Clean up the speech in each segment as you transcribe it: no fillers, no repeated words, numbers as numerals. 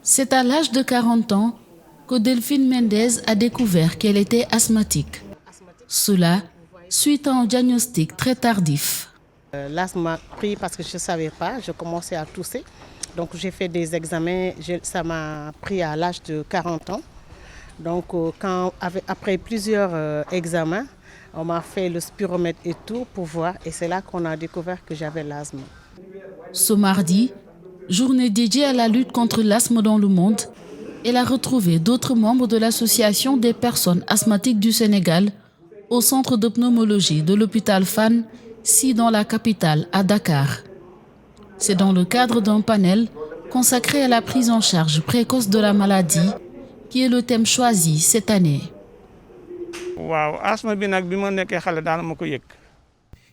C'est à l'âge de 40 ans que Delphine Mendez a découvert qu'elle était asthmatique. Cela suite à un diagnostic très tardif. L'asthme m'a pris parce que je ne savais pas, je commençais à tousser. Donc j'ai fait des examens, ça m'a pris à l'âge de 40 ans. Donc après plusieurs examens, on m'a fait le spiromètre et tout pour voir. Et c'est là qu'on a découvert que j'avais l'asthme. Ce mardi, journée dédiée à la lutte contre l'asthme dans le monde, elle a retrouvé d'autres membres de l'Association des personnes asthmatiques du Sénégal au centre de pneumologie de l'hôpital Fann, ici dans la capitale, à Dakar. C'est dans le cadre d'un panel consacré à la prise en charge précoce de la maladie qui est le thème choisi cette année.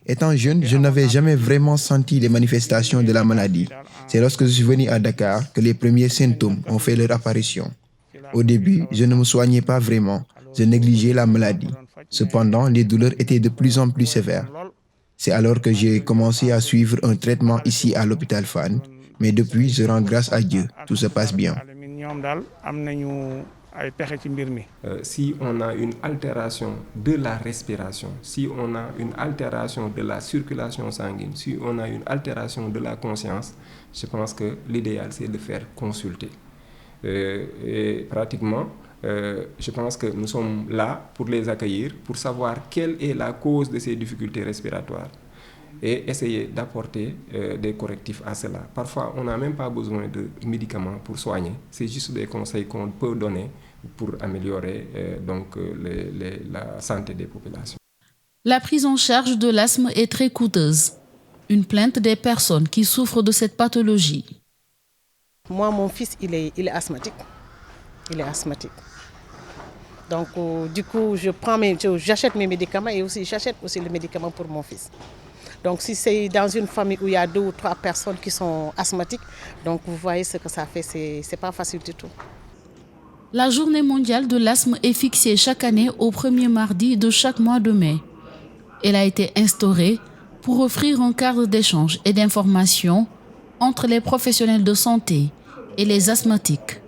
Étant jeune, je n'avais jamais vraiment senti les manifestations de la maladie. C'est lorsque je suis venu à Dakar que les premiers symptômes ont fait leur apparition. Au début, je ne me soignais pas vraiment, je négligeais la maladie. Cependant, les douleurs étaient de plus en plus sévères. C'est alors que j'ai commencé à suivre un traitement ici à l'hôpital Fann. Mais depuis, je rends grâce à Dieu, tout se passe bien. Si on a une altération de la respiration, si on a une altération de la circulation sanguine, si on a une altération de la conscience, je pense que l'idéal c'est de faire consulter. Et pratiquement, je pense que nous sommes là pour les accueillir, pour savoir quelle est la cause de ces difficultés respiratoires et essayer d'apporter des correctifs à cela. Parfois, on n'a même pas besoin de médicaments pour soigner, c'est juste des conseils qu'on peut donner pour améliorer la santé des populations. La prise en charge de l'asthme est très coûteuse. Une plainte des personnes qui souffrent de cette pathologie. Moi, mon fils, il est asthmatique. Il est asthmatique. Donc, du coup, j'achète mes médicaments et aussi j'achète aussi les médicaments pour mon fils. Donc, si c'est dans une famille où il y a 2 ou 3 personnes qui sont asthmatiques, donc vous voyez ce que ça fait, c'est pas facile du tout. La journée mondiale de l'asthme est fixée chaque année au premier mardi de chaque mois de mai. Elle a été instaurée pour offrir un cadre d'échange et d'information entre les professionnels de santé et les asthmatiques.